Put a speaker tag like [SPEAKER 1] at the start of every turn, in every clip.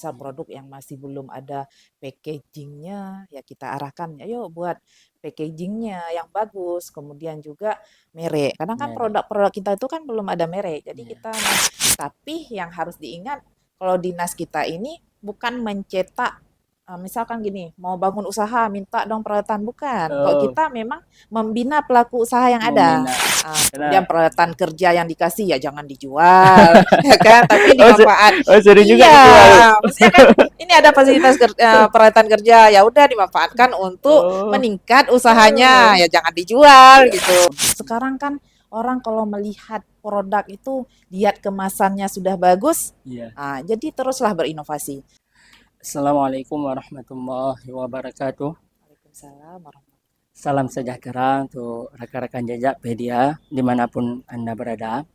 [SPEAKER 1] misal produk yang masih belum ada packagingnya, ya kita arahkan, ayo buat packagingnya yang bagus, kemudian juga merek. Kadang kan
[SPEAKER 2] Merek.
[SPEAKER 1] produk-produk kita itu kan belum ada merek, jadi
[SPEAKER 2] Ya.
[SPEAKER 1] kita, tapi yang harus diingat, kalau dinas kita ini bukan mencetak, misalkan gini, mau bangun usaha minta dong peralatan, bukan. Kalau
[SPEAKER 2] Oh,
[SPEAKER 1] kita memang membina pelaku usaha yang ada.
[SPEAKER 2] membina.
[SPEAKER 1] Kemudian
[SPEAKER 2] Karena
[SPEAKER 1] peralatan kerja yang dikasih ya jangan dijual, ya kan? Tapi
[SPEAKER 2] oh,
[SPEAKER 1] dimanfaat.
[SPEAKER 2] sering juga
[SPEAKER 1] Iya,
[SPEAKER 2] dijual.
[SPEAKER 1] maksudnya kan ini ada fasilitas peralatan kerja, ya udah dimanfaatkan untuk
[SPEAKER 2] Oh,
[SPEAKER 1] meningkat usahanya,
[SPEAKER 2] oh,
[SPEAKER 1] ya jangan dijual
[SPEAKER 2] ya.
[SPEAKER 1] gitu. Sekarang kan orang kalau melihat produk itu lihat kemasannya sudah bagus,
[SPEAKER 2] Iya.
[SPEAKER 1] jadi teruslah berinovasi.
[SPEAKER 2] Assalamualaikum warahmatullahi wabarakatuh.
[SPEAKER 1] Waalaikumsalam warahmatullahi
[SPEAKER 2] Salam sejahtera untuk rekan-rekan jejak pedia dimanapun Anda berada.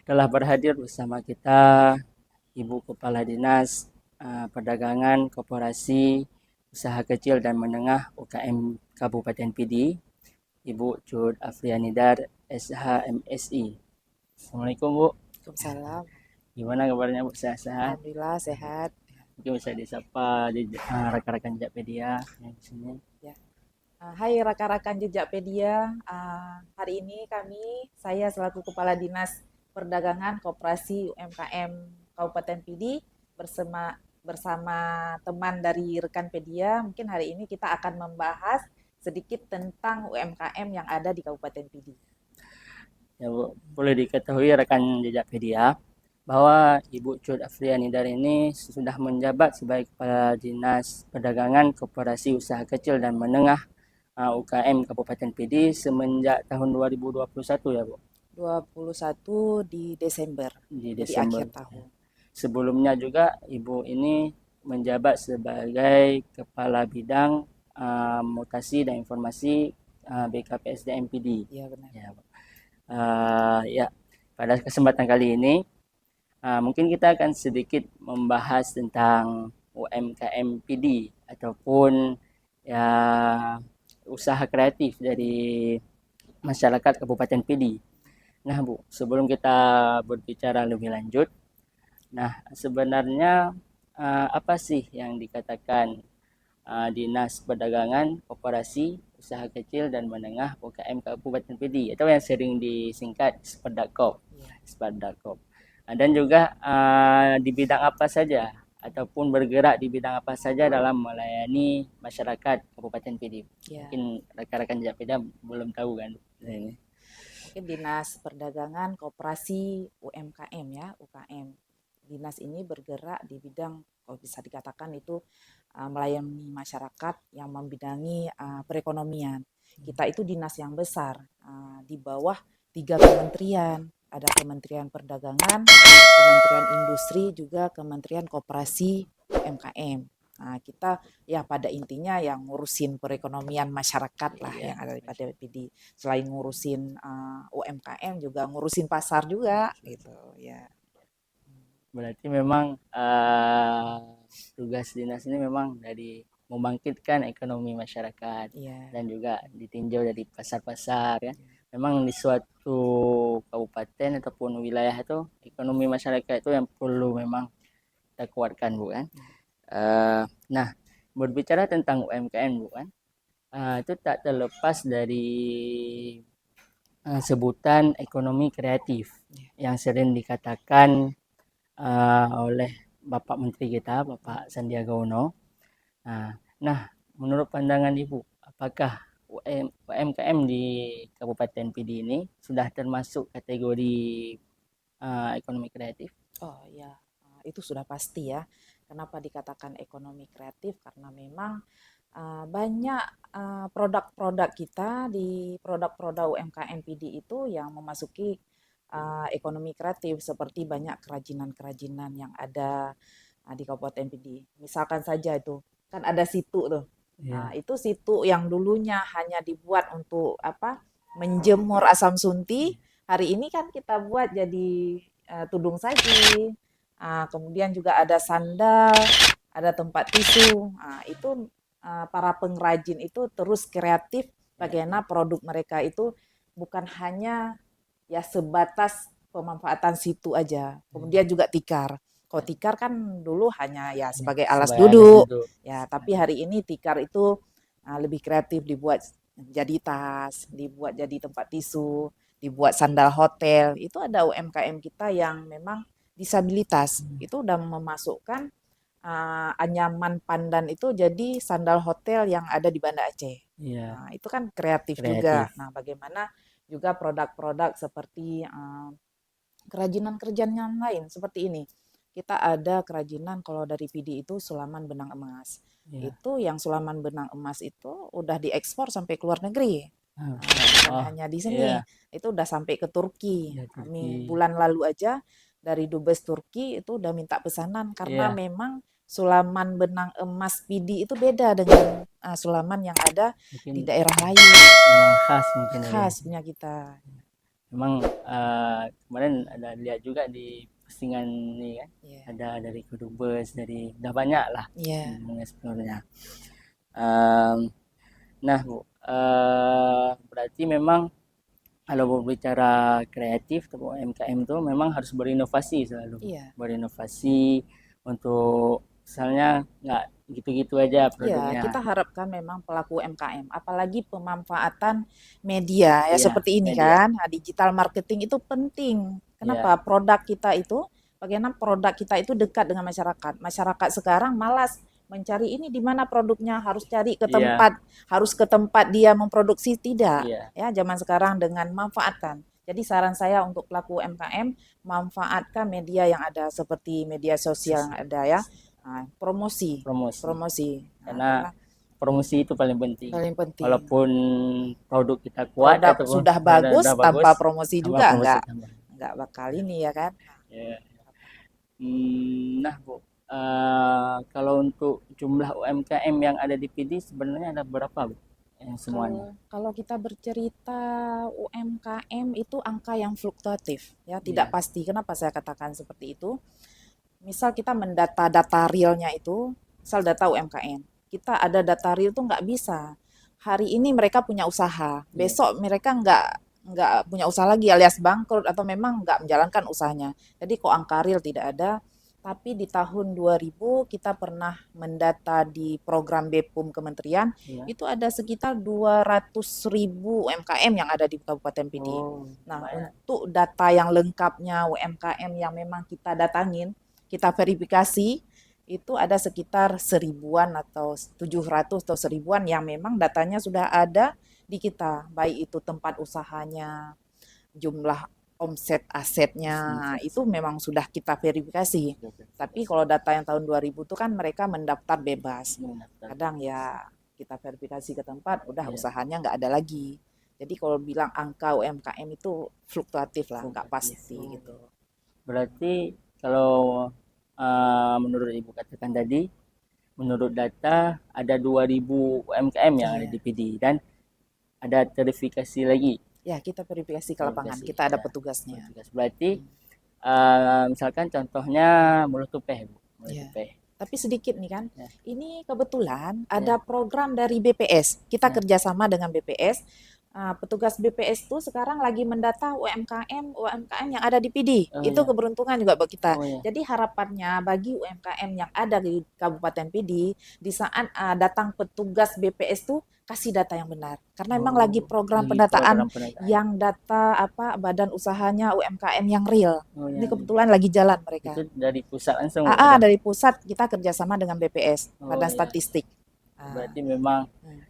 [SPEAKER 2] Telah berhadir bersama kita Ibu Kepala Dinas Perdagangan Koperasi Usaha Kecil dan Menengah UKM Kabupaten Pidi, Ibu Cud Afrianidar SHMSI. Assalamualaikum Bu.
[SPEAKER 1] Waalaikumsalam.
[SPEAKER 2] Gimana kabarnya Bu? Sehat-sehat?
[SPEAKER 1] Alhamdulillah sehat.
[SPEAKER 2] Mungkin bisa disapa rekan-rekan Jakpedia yang di sini.
[SPEAKER 1] Ya. Hai rekan-rekan Jejakpedia, hari ini saya selaku Kepala Dinas Perdagangan Koperasi UMKM Kabupaten Pidi bersama teman dari rekan Pedia, mungkin hari ini kita akan membahas sedikit tentang UMKM yang ada di Kabupaten Pidi.
[SPEAKER 2] Ya Bu, boleh diketahui rekan Jakpedia bahwa Ibu Cud Afrianidar ini sudah menjabat sebagai Kepala Dinas Perdagangan Koperasi Usaha Kecil dan Menengah UKM Kabupaten Pidi semenjak tahun 2021 ya Bu.
[SPEAKER 1] 21 di Desember,
[SPEAKER 2] Di
[SPEAKER 1] jadi
[SPEAKER 2] Desember.
[SPEAKER 1] akhir tahun.
[SPEAKER 2] Sebelumnya juga Ibu ini menjabat sebagai Kepala Bidang Mutasi dan Informasi BKPSDM PD.
[SPEAKER 1] Iya benar.
[SPEAKER 2] Ya, ya, pada kesempatan kali ini mungkin kita akan sedikit membahas tentang UMKM PD ataupun ya usaha kreatif dari masyarakat Kabupaten PD. Nah Bu, sebelum kita berbicara lebih lanjut, nah sebenarnya apa sih yang dikatakan Dinas Perdagangan Koperasi Usaha Kecil dan Menengah UKM Kabupaten PD atau yang sering disingkat Sperdakop.
[SPEAKER 1] Iya.
[SPEAKER 2] Sperdakop. Dan juga di bidang apa saja ataupun bergerak di bidang apa saja dalam melayani masyarakat Kabupaten PD.
[SPEAKER 1] Ya.
[SPEAKER 2] Mungkin rekan-rekan Japeda belum tahu kan ini.
[SPEAKER 1] Mungkin Dinas Perdagangan Koperasi UMKM ya, UKM. Dinas ini bergerak di bidang, kalau bisa dikatakan itu melayani masyarakat yang membidangi perekonomian. Kita itu dinas yang besar, di bawah 3 kementerian. Ada Kementerian Perdagangan, Kementerian Industri, juga Kementerian Koperasi UMKM. Nah, kita ya pada intinya yang ngurusin perekonomian masyarakat lah
[SPEAKER 2] Iya.
[SPEAKER 1] yang ada di PD. Selain ngurusin UMKM juga ngurusin pasar juga gitu ya.
[SPEAKER 2] Berarti memang tugas dinas ini memang dari membangkitkan ekonomi masyarakat
[SPEAKER 1] Iya.
[SPEAKER 2] dan juga ditinjau dari pasar-pasar ya. Memang di suatu kabupaten ataupun wilayah itu ekonomi masyarakat itu yang perlu memang kita kuatkan Bu kan. Nah, berbicara tentang UMKM Bu kan, itu tak terlepas dari sebutan ekonomi kreatif yang sering dikatakan oleh Bapak Menteri kita, Bapak Sandiaga Uno. Nah, menurut pandangan Ibu, apakah UMKM di Kabupaten PD ini sudah termasuk kategori ekonomi kreatif?
[SPEAKER 1] Oh ya, itu sudah pasti ya. Kenapa dikatakan ekonomi kreatif? Karena memang banyak produk-produk kita di produk-produk UMKM PD itu yang memasuki ekonomi kreatif, seperti banyak kerajinan-kerajinan yang ada di Kabupaten PD. Misalkan saja itu, kan ada situ tuh.
[SPEAKER 2] Iya.
[SPEAKER 1] Itu situ yang dulunya hanya dibuat untuk apa? Menjemur asam sunti. Hari ini kan kita buat jadi tudung saji. Kemudian juga ada sandal, ada tempat tisu. Itu para pengrajin itu terus kreatif bagaimana produk mereka itu bukan hanya ya sebatas pemanfaatan situ aja. Kemudian juga tikar. Kalau tikar kan dulu hanya ya
[SPEAKER 2] Ya,
[SPEAKER 1] sebagai alas
[SPEAKER 2] sebagai alas
[SPEAKER 1] duduk,
[SPEAKER 2] duduk.
[SPEAKER 1] ya. Tapi hari ini tikar itu lebih kreatif, dibuat jadi tas, dibuat jadi tempat tisu, dibuat sandal hotel. Itu ada UMKM kita yang memang disabilitas. Itu udah memasukkan anyaman pandan itu jadi sandal hotel yang ada di Banda Aceh.
[SPEAKER 2] Iya,
[SPEAKER 1] Nah, itu kan kreatif juga.
[SPEAKER 2] kreatif.
[SPEAKER 1] Nah, bagaimana juga produk-produk seperti kerajinan-kerajinan lain seperti ini. Kita ada kerajinan kalau dari PD itu sulaman benang emas.
[SPEAKER 2] Iya.
[SPEAKER 1] Itu yang sulaman benang emas itu udah diekspor sampai ke luar negeri.
[SPEAKER 2] Ah,
[SPEAKER 1] Bukan
[SPEAKER 2] oh,
[SPEAKER 1] hanya di sini,
[SPEAKER 2] iya,
[SPEAKER 1] itu udah sampai ke Turki.
[SPEAKER 2] iya
[SPEAKER 1] Kami
[SPEAKER 2] Turki.
[SPEAKER 1] bulan lalu aja dari Dubes Turki itu udah minta pesanan karena
[SPEAKER 2] Iya,
[SPEAKER 1] memang sulaman benang emas PD itu beda dengan sulaman yang ada di
[SPEAKER 2] mungkin
[SPEAKER 1] daerah lain.
[SPEAKER 2] memang khas mungkin dari
[SPEAKER 1] Khas punya kita.
[SPEAKER 2] memang kemarin ada lihat juga di postingan ini kan,
[SPEAKER 1] Iya.
[SPEAKER 2] ada dari Kedubes, dari udah banyak lah
[SPEAKER 1] Iya.
[SPEAKER 2] mengeksplornya. Em, nah Bu, berarti memang kalau berbicara kreatif atau UMKM itu memang harus berinovasi selalu,
[SPEAKER 1] Iya.
[SPEAKER 2] berinovasi untuk misalnya nggak gitu-gitu aja
[SPEAKER 1] Ya,
[SPEAKER 2] produknya.
[SPEAKER 1] kita harapkan memang pelaku UMKM, apalagi pemanfaatan media ya
[SPEAKER 2] Iya,
[SPEAKER 1] seperti ini
[SPEAKER 2] media.
[SPEAKER 1] kan, digital marketing itu penting.
[SPEAKER 2] Iya,
[SPEAKER 1] Kenapa? Produk kita itu, bagaimana produk kita itu dekat dengan masyarakat. Masyarakat sekarang malas mencari ini di mana produknya, harus cari ke
[SPEAKER 2] iya,
[SPEAKER 1] tempat, harus ke tempat dia memproduksi, tidak.
[SPEAKER 2] iya.
[SPEAKER 1] Ya, zaman sekarang dengan manfaatkan. Jadi saran saya untuk pelaku UMKM, manfaatkan media yang ada seperti media sosial yang
[SPEAKER 2] Sosial.
[SPEAKER 1] ada ya. Promosi,
[SPEAKER 2] Promosi.
[SPEAKER 1] promosi. Nah,
[SPEAKER 2] Karena
[SPEAKER 1] karena
[SPEAKER 2] promosi itu paling penting.
[SPEAKER 1] paling penting.
[SPEAKER 2] Walaupun produk kita kuat
[SPEAKER 1] Produk
[SPEAKER 2] ataupun
[SPEAKER 1] sudah
[SPEAKER 2] sudah
[SPEAKER 1] bagus
[SPEAKER 2] bagus,
[SPEAKER 1] tanpa promosi
[SPEAKER 2] tambah
[SPEAKER 1] juga
[SPEAKER 2] promosi tambah.
[SPEAKER 1] nggak bakal ini ya kan.
[SPEAKER 2] Ya. Nah, Bu, kalau untuk jumlah UMKM yang ada di PD sebenarnya ada berapa, Bu? Yang semuanya?
[SPEAKER 1] Kalau kita bercerita UMKM itu angka yang fluktuatif ya, tidak
[SPEAKER 2] Iya,
[SPEAKER 1] pasti. Kenapa saya katakan seperti itu? Misal kita mendata data realnya itu, misal data UMKM. Kita ada data real tuh nggak bisa. Hari ini mereka punya usaha,
[SPEAKER 2] iya.
[SPEAKER 1] besok mereka nggak punya usaha lagi alias bangkrut atau memang nggak menjalankan usahanya. Jadi kok angka real tidak ada. Tapi di tahun 2000 kita pernah mendata di program BPUM Kementerian,
[SPEAKER 2] Iya.
[SPEAKER 1] itu ada sekitar 200.000 UMKM yang ada di Kabupaten PD.
[SPEAKER 2] Oh,
[SPEAKER 1] Nah,
[SPEAKER 2] lumayan.
[SPEAKER 1] untuk data yang lengkapnya UMKM yang memang kita datangin, kita verifikasi, itu ada sekitar 1000-an atau 700 atau 1000-an yang memang datanya sudah ada di kita, baik itu tempat usahanya, jumlah omset asetnya, itu memang sudah kita verifikasi. Tapi kalau data yang tahun 2000 itu kan mereka mendaftar bebas. Kadang ya kita verifikasi ke tempat, udah
[SPEAKER 2] Iya,
[SPEAKER 1] usahanya nggak ada lagi. Jadi kalau bilang angka UMKM itu fluktuatif lah, nggak
[SPEAKER 2] fluktuatif.
[SPEAKER 1] pasti
[SPEAKER 2] Oh.
[SPEAKER 1] gitu.
[SPEAKER 2] Berarti kalau menurut Ibu katakan tadi, menurut data ada 2000 UMKM yang ada
[SPEAKER 1] Iya.
[SPEAKER 2] di PD dan ada verifikasi lagi.
[SPEAKER 1] Ya, kita verifikasi ke lapangan.
[SPEAKER 2] Verifikasi,
[SPEAKER 1] Kita ada
[SPEAKER 2] ya.
[SPEAKER 1] petugasnya.
[SPEAKER 2] Petugas. Berarti
[SPEAKER 1] Hmm.
[SPEAKER 2] misalkan contohnya mulut tupeh, Bu. Mulut
[SPEAKER 1] Ya.
[SPEAKER 2] tupeh.
[SPEAKER 1] Tapi sedikit nih kan.
[SPEAKER 2] Ya,
[SPEAKER 1] Ini kebetulan
[SPEAKER 2] ya,
[SPEAKER 1] ada program dari BPS. Kita
[SPEAKER 2] ya.
[SPEAKER 1] kerjasama dengan BPS. Petugas BPS itu sekarang lagi mendata UMKM yang ada di PD.
[SPEAKER 2] Oh
[SPEAKER 1] Itu
[SPEAKER 2] ya,
[SPEAKER 1] keberuntungan juga buat kita.
[SPEAKER 2] oh ya.
[SPEAKER 1] Jadi harapannya bagi UMKM yang ada di Kabupaten PD, di saat datang petugas BPS tuh kasih data yang benar. Karena memang lagi
[SPEAKER 2] Oh,
[SPEAKER 1] program
[SPEAKER 2] lagi
[SPEAKER 1] pendataan
[SPEAKER 2] program penataan.
[SPEAKER 1] yang data apa badan usahanya UMKM yang real.
[SPEAKER 2] Oh
[SPEAKER 1] Ini
[SPEAKER 2] ya,
[SPEAKER 1] kebetulan lagi jalan
[SPEAKER 2] itu
[SPEAKER 1] mereka.
[SPEAKER 2] dari pusat langsung, Bu, atau?
[SPEAKER 1] Dari pusat kita kerjasama dengan BPS,
[SPEAKER 2] Oh
[SPEAKER 1] Badan
[SPEAKER 2] ya,
[SPEAKER 1] Statistik. Ah,
[SPEAKER 2] berarti memang
[SPEAKER 1] hmm,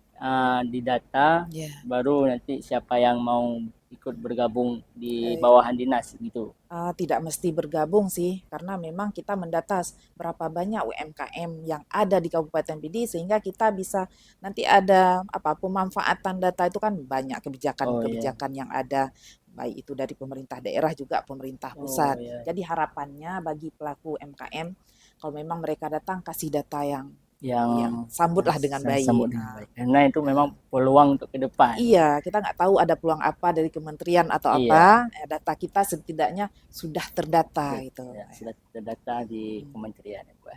[SPEAKER 2] di data
[SPEAKER 1] ya,
[SPEAKER 2] baru nanti siapa yang mau ikut bergabung di
[SPEAKER 1] eh,
[SPEAKER 2] bawahan dinas gitu.
[SPEAKER 1] tidak mesti bergabung sih, karena memang kita mendata berapa banyak UMKM yang ada di Kabupaten PD sehingga kita bisa nanti ada apa pemanfaatan data itu kan banyak
[SPEAKER 2] Oh ya,
[SPEAKER 1] kebijakan-kebijakan yang ada baik itu dari pemerintah daerah juga pemerintah
[SPEAKER 2] oh
[SPEAKER 1] pusat.
[SPEAKER 2] ya,
[SPEAKER 1] Jadi harapannya bagi pelaku UMKM kalau memang mereka datang kasih data yang
[SPEAKER 2] yang
[SPEAKER 1] sambutlah dengan
[SPEAKER 2] saya
[SPEAKER 1] baik.
[SPEAKER 2] sambut dengan baik. Karena itu memang peluang untuk ke depan.
[SPEAKER 1] Iya, kita nggak tahu ada peluang apa dari kementerian atau apa.
[SPEAKER 2] Iya,
[SPEAKER 1] Data kita setidaknya sudah terdata gitu.
[SPEAKER 2] ya, sudah terdata di
[SPEAKER 1] Hmm.
[SPEAKER 2] kementerian ya, Bu.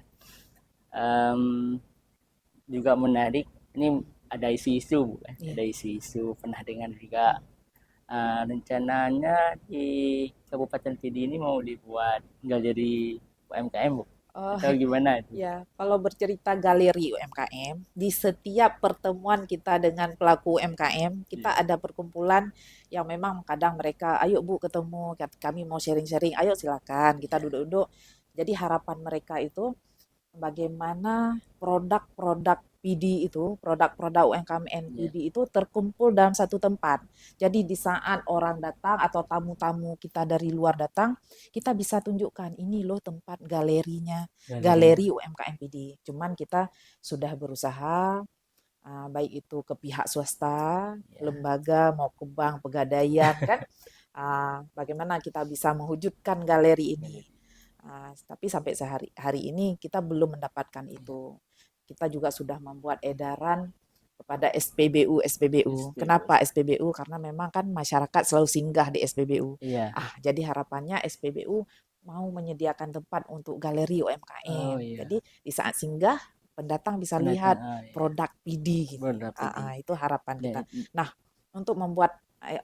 [SPEAKER 2] Em, juga menarik. Ini ada isu-isu, Bu, kan?
[SPEAKER 1] Iya.
[SPEAKER 2] Ada isu-isu pernah dengar juga. Rencananya di Kabupaten PD ini mau dibuat galeri UMKM, Bu?
[SPEAKER 1] Oh,
[SPEAKER 2] Atau gimana itu?
[SPEAKER 1] ya, kalau bercerita galeri UMKM, di setiap pertemuan kita dengan pelaku UMKM, kita
[SPEAKER 2] Iya.
[SPEAKER 1] ada perkumpulan yang memang kadang mereka, ayo Bu ketemu, kami mau sharing-sharing, ayo silakan, kita
[SPEAKER 2] Iya.
[SPEAKER 1] duduk-duduk. Jadi harapan mereka itu bagaimana produk-produk PD itu, produk-produk UMKM
[SPEAKER 2] Iya.
[SPEAKER 1] PD itu terkumpul dalam satu tempat. Jadi di saat orang datang atau tamu-tamu kita dari luar datang, kita bisa tunjukkan ini loh tempat galerinya,
[SPEAKER 2] Galerinya.
[SPEAKER 1] galeri UMKM PD. Cuman kita sudah berusaha baik itu ke pihak swasta,
[SPEAKER 2] Iya.
[SPEAKER 1] lembaga mau ke bank pegadaian kan, bagaimana kita bisa mewujudkan galeri ini.
[SPEAKER 2] Galeri.
[SPEAKER 1] Tapi sampai hari ini kita belum mendapatkan
[SPEAKER 2] Iya.
[SPEAKER 1] itu. Kita juga sudah membuat edaran kepada SPBU SPBU.
[SPEAKER 2] SPBU.
[SPEAKER 1] Kenapa SPBU? Karena memang kan masyarakat selalu singgah di SPBU.
[SPEAKER 2] Iya.
[SPEAKER 1] Jadi harapannya SPBU mau menyediakan tempat untuk galeri
[SPEAKER 2] Oh
[SPEAKER 1] UMKM.
[SPEAKER 2] iya.
[SPEAKER 1] Jadi di saat singgah pendatang bisa
[SPEAKER 2] Pendatang.
[SPEAKER 1] lihat
[SPEAKER 2] Oh iya.
[SPEAKER 1] produk PD gitu.
[SPEAKER 2] Produk PD.
[SPEAKER 1] Itu harapan
[SPEAKER 2] Ya,
[SPEAKER 1] kita. Nah, untuk membuat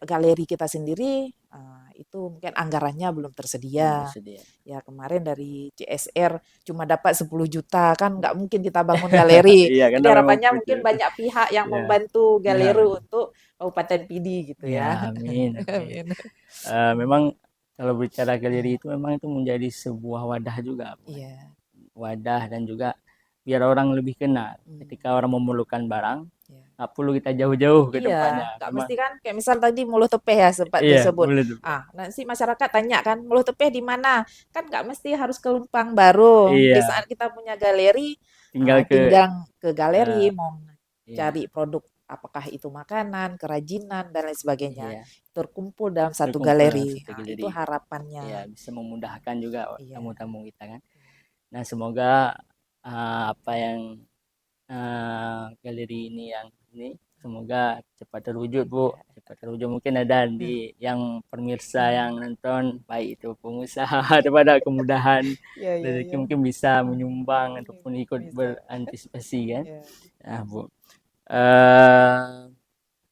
[SPEAKER 1] galeri kita sendiri itu mungkin anggarannya belum
[SPEAKER 2] belum
[SPEAKER 1] tersedia.
[SPEAKER 2] tersedia.
[SPEAKER 1] Ya kemarin dari CSR cuma dapat 10 juta kan nggak mungkin kita bangun galeri.
[SPEAKER 2] Iya,
[SPEAKER 1] Jadi
[SPEAKER 2] karena memang
[SPEAKER 1] harapannya mungkin
[SPEAKER 2] butuh.
[SPEAKER 1] banyak pihak yang
[SPEAKER 2] Iya.
[SPEAKER 1] membantu
[SPEAKER 2] Iya.
[SPEAKER 1] galeri untuk Kabupaten PD gitu ya.
[SPEAKER 2] Ya, amin, amin.
[SPEAKER 1] Amin.
[SPEAKER 2] Memang kalau bicara galeri itu memang itu menjadi sebuah wadah juga, Bu.
[SPEAKER 1] Iya.
[SPEAKER 2] Wadah dan juga biar orang lebih kenal.
[SPEAKER 1] Hmm,
[SPEAKER 2] Ketika orang memerlukan barang,
[SPEAKER 1] iya.
[SPEAKER 2] nggak perlu kita jauh-jauh ke
[SPEAKER 1] Iya,
[SPEAKER 2] tempatnya.
[SPEAKER 1] nggak
[SPEAKER 2] Memang,
[SPEAKER 1] mesti kan kayak misal tadi Mulut Tepeh ya sempat
[SPEAKER 2] iya,
[SPEAKER 1] disebut.
[SPEAKER 2] boleh tuh.
[SPEAKER 1] Nanti masyarakat tanya kan Mulut Tepeh di mana? Kan nggak mesti harus ke Lumpang Baru. Di
[SPEAKER 2] Iya,
[SPEAKER 1] saat kita punya galeri,
[SPEAKER 2] tinggal ke,
[SPEAKER 1] tinggal ke galeri
[SPEAKER 2] eh,
[SPEAKER 1] mau
[SPEAKER 2] iya,
[SPEAKER 1] cari produk apakah itu makanan, kerajinan dan lain sebagainya.
[SPEAKER 2] iya,
[SPEAKER 1] Terkumpul dalam satu
[SPEAKER 2] terkumpul dalam
[SPEAKER 1] galeri.
[SPEAKER 2] satu
[SPEAKER 1] Itu
[SPEAKER 2] galeri. Iya,
[SPEAKER 1] harapannya.
[SPEAKER 2] bisa memudahkan juga
[SPEAKER 1] Iya.
[SPEAKER 2] tamu-tamu kita kan. Nah, semoga apa yang galeri ini yang ini semoga cepat terwujud, Bu.
[SPEAKER 1] Iya.
[SPEAKER 2] Cepat terwujud. Mungkin ada
[SPEAKER 1] Hmm.
[SPEAKER 2] di yang pemirsa yang
[SPEAKER 1] Hmm.
[SPEAKER 2] nonton, baik itu pengusaha daripada kemudahan
[SPEAKER 1] Iya, iya,
[SPEAKER 2] rezeki
[SPEAKER 1] iya.
[SPEAKER 2] mungkin bisa
[SPEAKER 1] Hmm.
[SPEAKER 2] menyumbang ataupun ikut
[SPEAKER 1] Bisa.
[SPEAKER 2] berantisipasi kan.
[SPEAKER 1] Iya.
[SPEAKER 2] Nah, Bu. Eh,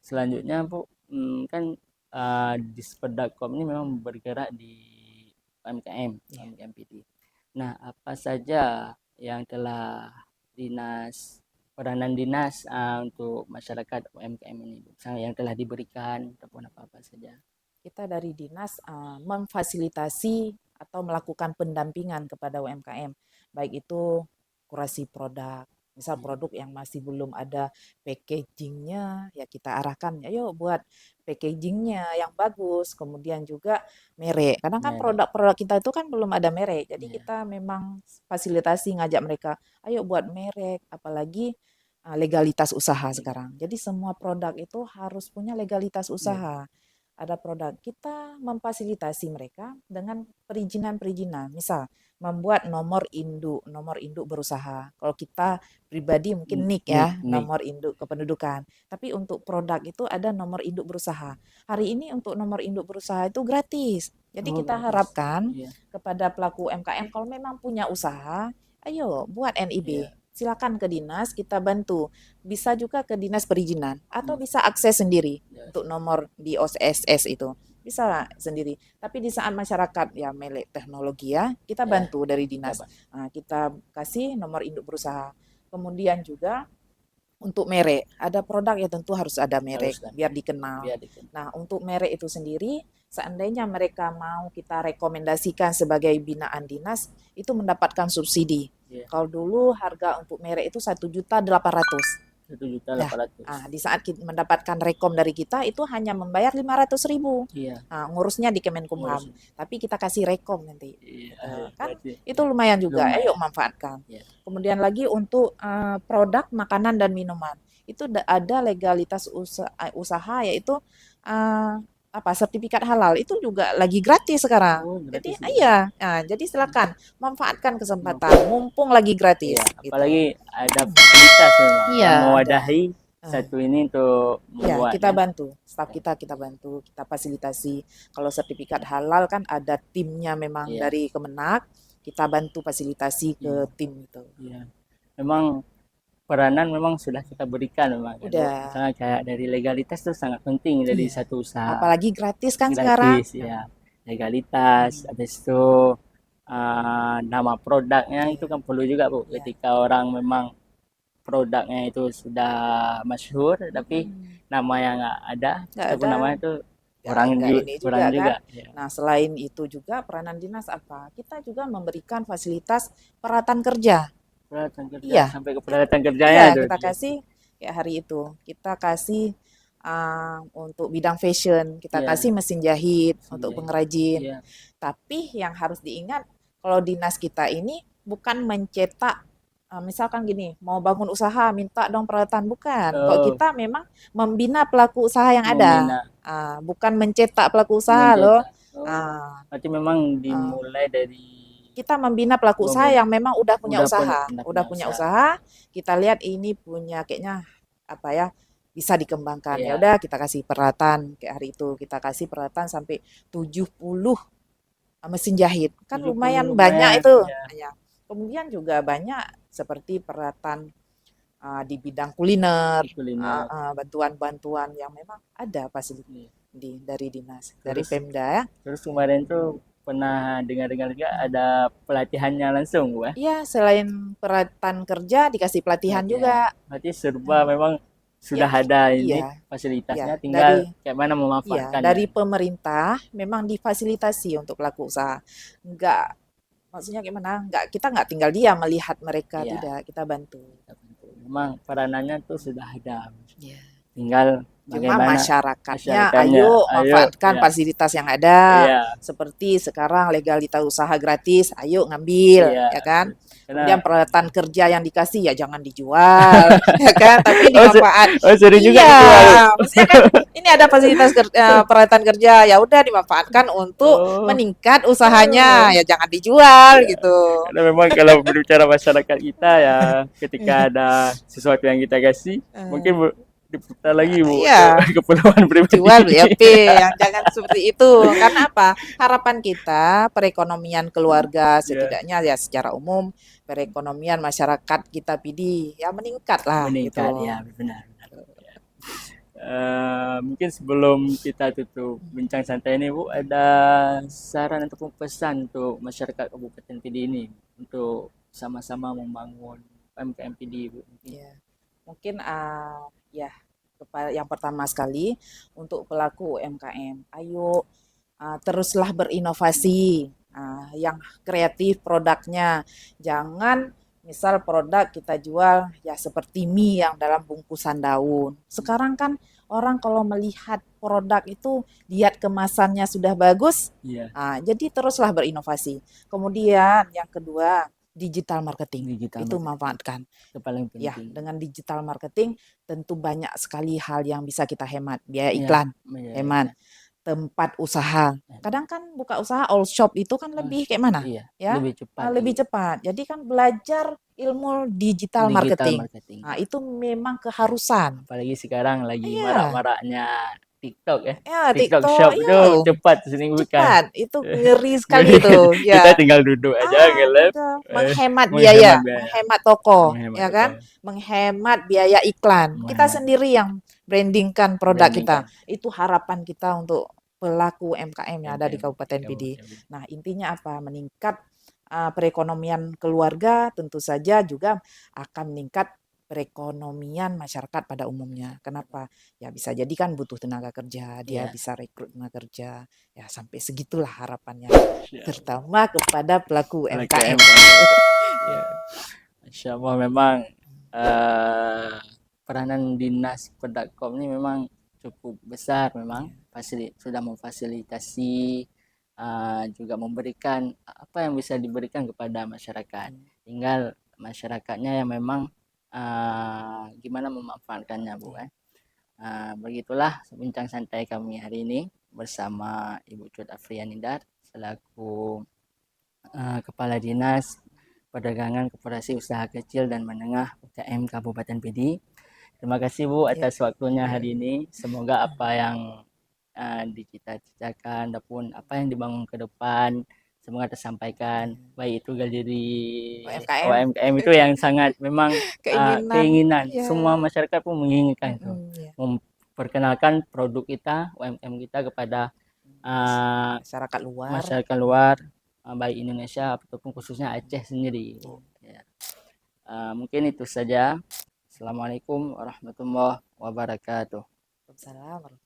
[SPEAKER 2] Selanjutnya, Bu, kan Disperd.com ini memang bergerak di UMKM,
[SPEAKER 1] Iya.
[SPEAKER 2] UMKM PD. Nah, apa saja yang telah peranan dinas untuk masyarakat UMKM ini, Bu? Misalnya yang telah diberikan ataupun apa-apa saja.
[SPEAKER 1] Kita dari dinas memfasilitasi atau melakukan pendampingan kepada UMKM, baik itu kurasi produk. Misal
[SPEAKER 2] Iya,
[SPEAKER 1] produk yang masih belum ada packagingnya, ya kita arahkan, ayo buat packagingnya yang bagus, kemudian juga merek. Kadang kan
[SPEAKER 2] merek.
[SPEAKER 1] produk-produk kita itu kan belum ada merek, jadi
[SPEAKER 2] Iya,
[SPEAKER 1] kita memang fasilitasi ngajak mereka, ayo buat merek, apalagi legalitas usaha
[SPEAKER 2] iya,
[SPEAKER 1] sekarang. Jadi semua produk itu harus punya legalitas
[SPEAKER 2] iya,
[SPEAKER 1] usaha. Ada produk, kita memfasilitasi mereka dengan perizinan-perizinan. Misal, membuat nomor induk berusaha. Kalau kita pribadi mungkin NIK ya,
[SPEAKER 2] nik, nik.
[SPEAKER 1] nomor induk kependudukan. Tapi untuk produk itu ada nomor induk berusaha. Hari ini untuk nomor induk berusaha itu gratis. Jadi
[SPEAKER 2] Oh,
[SPEAKER 1] kita
[SPEAKER 2] gratis.
[SPEAKER 1] harapkan
[SPEAKER 2] Iya,
[SPEAKER 1] kepada pelaku UMKM kalau memang punya usaha, ayo buat NIB.
[SPEAKER 2] iya,
[SPEAKER 1] Silakan ke dinas, kita bantu. Bisa juga ke dinas perizinan atau
[SPEAKER 2] iya,
[SPEAKER 1] bisa akses sendiri
[SPEAKER 2] iya,
[SPEAKER 1] untuk nomor di OSS itu. Bisa sendiri. Tapi di saat masyarakat ya melek teknologi ya, kita
[SPEAKER 2] iya,
[SPEAKER 1] bantu dari
[SPEAKER 2] kita,
[SPEAKER 1] dinas.
[SPEAKER 2] Pak.
[SPEAKER 1] Kita kasih nomor induk berusaha. Kemudian juga untuk merek, ada produk ya tentu harus ada merek
[SPEAKER 2] Harus kan,
[SPEAKER 1] biar dikenal.
[SPEAKER 2] biar dikenal.
[SPEAKER 1] Nah, untuk merek itu sendiri, seandainya mereka mau kita rekomendasikan sebagai binaan dinas, itu mendapatkan subsidi.
[SPEAKER 2] Iya,
[SPEAKER 1] Kalau dulu harga untuk merek itu 1.800.000.
[SPEAKER 2] 1.800.000.
[SPEAKER 1] Nah, di saat kita mendapatkan rekom dari kita itu hanya membayar 500.000.
[SPEAKER 2] Iya,
[SPEAKER 1] Ngurusnya di Kemenkumham,
[SPEAKER 2] ngurus.
[SPEAKER 1] tapi kita kasih rekom nanti.
[SPEAKER 2] Iya,
[SPEAKER 1] Gitu. Kan
[SPEAKER 2] berarti
[SPEAKER 1] itu
[SPEAKER 2] ya,
[SPEAKER 1] lumayan juga. Ayo
[SPEAKER 2] lumayan.
[SPEAKER 1] manfaatkan.
[SPEAKER 2] Ya,
[SPEAKER 1] Kemudian lagi untuk produk makanan dan minuman. Itu ada legalitas usaha yaitu eh, apa sertifikat halal itu juga lagi gratis sekarang.
[SPEAKER 2] oh
[SPEAKER 1] Jadi
[SPEAKER 2] gratis juga.
[SPEAKER 1] iya, jadi silakan manfaatkan kesempatan mumpung lagi
[SPEAKER 2] Iya,
[SPEAKER 1] gratis gitu.
[SPEAKER 2] apalagi ada fasilitas memang
[SPEAKER 1] Iya,
[SPEAKER 2] yang
[SPEAKER 1] ada.
[SPEAKER 2] mewadahi
[SPEAKER 1] Eh,
[SPEAKER 2] satu ini untuk
[SPEAKER 1] Ya,
[SPEAKER 2] membuat
[SPEAKER 1] kita
[SPEAKER 2] kan.
[SPEAKER 1] bantu. Staf kita bantu, kita fasilitasi. Kalau sertifikat halal kan ada timnya memang
[SPEAKER 2] Iya,
[SPEAKER 1] dari Kemenak, kita bantu fasilitasi ke
[SPEAKER 2] iya,
[SPEAKER 1] tim itu.
[SPEAKER 2] iya. Memang peranan memang sudah kita berikan memang kan, Bu.
[SPEAKER 1] Udah,
[SPEAKER 2] Misalnya kayak dari legalitas itu sangat penting dari
[SPEAKER 1] iya.
[SPEAKER 2] satu usaha
[SPEAKER 1] Apalagi gratis kan sekarang.
[SPEAKER 2] gratis ya. Legalitas, habis itu nama produknya itu
[SPEAKER 1] Iya,
[SPEAKER 2] kan perlu juga Bu.
[SPEAKER 1] iya.
[SPEAKER 2] Ketika orang memang produknya itu sudah masyhur, tapi
[SPEAKER 1] Mm-mm.
[SPEAKER 2] nama yang nggak ada
[SPEAKER 1] Nggak
[SPEAKER 2] ataupun
[SPEAKER 1] ada,
[SPEAKER 2] namanya itu
[SPEAKER 1] nggak ini juga
[SPEAKER 2] kurang
[SPEAKER 1] kan.
[SPEAKER 2] juga. Ya.
[SPEAKER 1] Nah, selain itu juga peranan dinas apa? Kita juga memberikan fasilitas peralatan kerja.
[SPEAKER 2] Peralatan kerja
[SPEAKER 1] Iya,
[SPEAKER 2] sampai ke
[SPEAKER 1] it-
[SPEAKER 2] peralatan kerjanya
[SPEAKER 1] iya
[SPEAKER 2] itu.
[SPEAKER 1] kita kasih kayak hari itu. Kita kasih untuk bidang fashion, kita kasih
[SPEAKER 2] Iya,
[SPEAKER 1] mesin jahit untuk
[SPEAKER 2] senjahit.
[SPEAKER 1] pengrajin.
[SPEAKER 2] Iya,
[SPEAKER 1] Tapi yang harus diingat, kalau dinas kita ini bukan mencetak, misalkan gini, mau bangun usaha, minta dong peralatan, bukan. Kok
[SPEAKER 2] oh,
[SPEAKER 1] kita memang membina pelaku usaha yang ada,
[SPEAKER 2] membina,
[SPEAKER 1] bukan mencetak pelaku usaha loh.
[SPEAKER 2] mencetak. Oh,
[SPEAKER 1] Ah,
[SPEAKER 2] berarti memang
[SPEAKER 1] ah,
[SPEAKER 2] dimulai dari
[SPEAKER 1] kita membina pelaku usaha
[SPEAKER 2] membina.
[SPEAKER 1] yang memang
[SPEAKER 2] Udah
[SPEAKER 1] udah
[SPEAKER 2] punya
[SPEAKER 1] punya
[SPEAKER 2] usaha.
[SPEAKER 1] usaha, kita lihat ini punya kayaknya apa ya, bisa dikembangkan. Ya
[SPEAKER 2] Iya,
[SPEAKER 1] udah kita kasih peralatan kayak hari itu, kita kasih peralatan sampai 70 mesin jahit. Kan
[SPEAKER 2] 70
[SPEAKER 1] lumayan banyak
[SPEAKER 2] lumayan.
[SPEAKER 1] itu.
[SPEAKER 2] Ya,
[SPEAKER 1] Ya. Kemudian juga banyak seperti peralatan di bidang kuliner,
[SPEAKER 2] di kuliner.
[SPEAKER 1] bantuan-bantuan yang memang ada fasilitas
[SPEAKER 2] Iya.
[SPEAKER 1] dari dinas, dari
[SPEAKER 2] Terus
[SPEAKER 1] Pemda ya.
[SPEAKER 2] terus kemarin tuh pernah dengar-dengar juga ada pelatihannya langsung, Bu.
[SPEAKER 1] Iya, selain peralatan kerja dikasih pelatihan
[SPEAKER 2] Pelatihan.
[SPEAKER 1] juga.
[SPEAKER 2] Berarti serba
[SPEAKER 1] Nah,
[SPEAKER 2] memang
[SPEAKER 1] ya,
[SPEAKER 2] sudah ada
[SPEAKER 1] iya,
[SPEAKER 2] ini
[SPEAKER 1] iya.
[SPEAKER 2] fasilitasnya,
[SPEAKER 1] Dari
[SPEAKER 2] tinggal kayak mana
[SPEAKER 1] iya,
[SPEAKER 2] memanfaatkannya.
[SPEAKER 1] dari pemerintah memang difasilitasi untuk pelaku usaha. Enggak, maksudnya gimana? Enggak, kita enggak tinggal diam melihat mereka,
[SPEAKER 2] Iya,
[SPEAKER 1] tidak, kita bantu.
[SPEAKER 2] memang peranannya tuh sudah ada.
[SPEAKER 1] Ya.
[SPEAKER 2] Tinggal
[SPEAKER 1] Cuma
[SPEAKER 2] bagaimana
[SPEAKER 1] masyarakatnya,
[SPEAKER 2] masyarakatnya.
[SPEAKER 1] ayo
[SPEAKER 2] Ayo,
[SPEAKER 1] manfaatkan
[SPEAKER 2] ya,
[SPEAKER 1] fasilitas yang ada.
[SPEAKER 2] iya,
[SPEAKER 1] Seperti sekarang legalitas usaha gratis, ayo ngambil,
[SPEAKER 2] iya.
[SPEAKER 1] ya kan? Kemudian
[SPEAKER 2] Karena
[SPEAKER 1] peralatan kerja yang dikasih ya jangan dijual, ya kan? Tapi
[SPEAKER 2] oh,
[SPEAKER 1] dimanfaat.
[SPEAKER 2] oh sering juga
[SPEAKER 1] Iya,
[SPEAKER 2] dijual.
[SPEAKER 1] maksudnya kan ini ada fasilitas peralatan kerja, ya udah dimanfaatkan untuk
[SPEAKER 2] Oh,
[SPEAKER 1] meningkat usahanya,
[SPEAKER 2] oh.
[SPEAKER 1] ya jangan dijual
[SPEAKER 2] Ya,
[SPEAKER 1] gitu.
[SPEAKER 2] karena memang kalau berbicara masyarakat kita ya ketika ada sesuatu yang kita kasih mungkin
[SPEAKER 1] Eh,
[SPEAKER 2] diputar lagi Bu untuk
[SPEAKER 1] Iya,
[SPEAKER 2] keperluan pribadi.
[SPEAKER 1] jual beli HP yang jangan seperti itu. Karena apa? Harapan kita perekonomian keluarga
[SPEAKER 2] Ya,
[SPEAKER 1] setidaknya ya secara umum perekonomian masyarakat kita PD ya meningkat lah
[SPEAKER 2] meningkat
[SPEAKER 1] gitu.
[SPEAKER 2] ya benar. Mungkin sebelum kita tutup bincang santai ini Bu, ada saran ataupun pesan untuk masyarakat Kabupaten PD ini untuk sama-sama membangun UMKM PD Bu mungkin.
[SPEAKER 1] Ya, mungkin ya yang pertama sekali untuk pelaku UMKM, ayo teruslah berinovasi, yang kreatif produknya. Jangan misal produk kita jual ya seperti mie yang dalam bungkusan daun. Sekarang kan orang kalau melihat produk itu lihat kemasannya sudah bagus,
[SPEAKER 2] Iya,
[SPEAKER 1] jadi teruslah berinovasi. Kemudian yang kedua, digital marketing.
[SPEAKER 2] digital
[SPEAKER 1] Itu
[SPEAKER 2] marketing
[SPEAKER 1] manfaatkan.
[SPEAKER 2] itu paling
[SPEAKER 1] Ya,
[SPEAKER 2] penting.
[SPEAKER 1] dengan digital marketing tentu banyak sekali hal yang bisa kita hemat. Biaya
[SPEAKER 2] Iya,
[SPEAKER 1] iklan,
[SPEAKER 2] iya,
[SPEAKER 1] hemat
[SPEAKER 2] iklan.
[SPEAKER 1] tempat usaha. Kadang kan buka usaha all shop itu kan
[SPEAKER 2] Oh,
[SPEAKER 1] lebih kayak mana?
[SPEAKER 2] iya,
[SPEAKER 1] Ya,
[SPEAKER 2] lebih cepat
[SPEAKER 1] lebih
[SPEAKER 2] lagi.
[SPEAKER 1] cepat. Jadi kan belajar ilmu digital
[SPEAKER 2] Digital
[SPEAKER 1] marketing.
[SPEAKER 2] marketing.
[SPEAKER 1] Nah, itu memang keharusan.
[SPEAKER 2] Apalagi sekarang lagi
[SPEAKER 1] Iya,
[SPEAKER 2] marak-maraknya TikTok ya.
[SPEAKER 1] ya
[SPEAKER 2] TikTok
[SPEAKER 1] TikTok,
[SPEAKER 2] Shop
[SPEAKER 1] ya
[SPEAKER 2] itu cepat seminggu kan.
[SPEAKER 1] cepat. Itu ngeri sekali itu.
[SPEAKER 2] Kita
[SPEAKER 1] Ya,
[SPEAKER 2] tinggal duduk aja nge-lab,
[SPEAKER 1] tinggal menghemat
[SPEAKER 2] menghemat
[SPEAKER 1] biaya,
[SPEAKER 2] biaya,
[SPEAKER 1] menghemat toko,
[SPEAKER 2] menghemat
[SPEAKER 1] ya
[SPEAKER 2] toko,
[SPEAKER 1] kan? Menghemat biaya iklan. Kita
[SPEAKER 2] menghemat
[SPEAKER 1] sendiri yang brandingkan produk
[SPEAKER 2] branding
[SPEAKER 1] kita.
[SPEAKER 2] kan.
[SPEAKER 1] Itu harapan kita untuk pelaku UMKM yang ada di
[SPEAKER 2] UMKM di
[SPEAKER 1] Kabupaten PD.
[SPEAKER 2] Kabupaten.
[SPEAKER 1] Nah, intinya apa? Meningkat perekonomian keluarga, tentu saja juga akan meningkat perekonomian masyarakat pada umumnya. Kenapa? Ya bisa jadi kan butuh tenaga kerja, dia
[SPEAKER 2] Iya,
[SPEAKER 1] bisa rekrut tenaga kerja. Ya sampai segitulah harapannya,
[SPEAKER 2] siap.
[SPEAKER 1] terutama kepada pelaku UMKM.
[SPEAKER 2] UMKM. Ya, Masya Allah memang eh, peranan dinas Pedakom ini memang cukup besar memang sudah memfasilitasi juga memberikan apa yang bisa diberikan kepada masyarakat. Tinggal masyarakatnya yang memang gimana memanfaatkannya Bu. Begitulah bincang santai kami hari ini bersama Ibu Cut Afrianindar selaku Kepala Dinas Perdagangan Koperasi Usaha Kecil dan Menengah UKM Kabupaten PD. Terima kasih Bu
[SPEAKER 1] Ya,
[SPEAKER 2] atas waktunya
[SPEAKER 1] ya.
[SPEAKER 2] hari ini. Semoga apa yang dicita-citakan ataupun apa yang dibangun ke depan semoga tersampaikan. Baik itu galeri
[SPEAKER 1] UMKM
[SPEAKER 2] UMKM itu yang sangat memang
[SPEAKER 1] keinginan,
[SPEAKER 2] keinginan
[SPEAKER 1] ya,
[SPEAKER 2] semua masyarakat pun menginginkan itu
[SPEAKER 1] ya.
[SPEAKER 2] memperkenalkan produk kita UMKM kita kepada
[SPEAKER 1] Mas-
[SPEAKER 2] uh,
[SPEAKER 1] masyarakat luar.
[SPEAKER 2] masyarakat luar baik Indonesia ataupun khususnya Aceh sendiri. Ya. Mungkin itu saja. Assalamualaikum warahmatullahi wabarakatuh.
[SPEAKER 1] Waalaikumsalam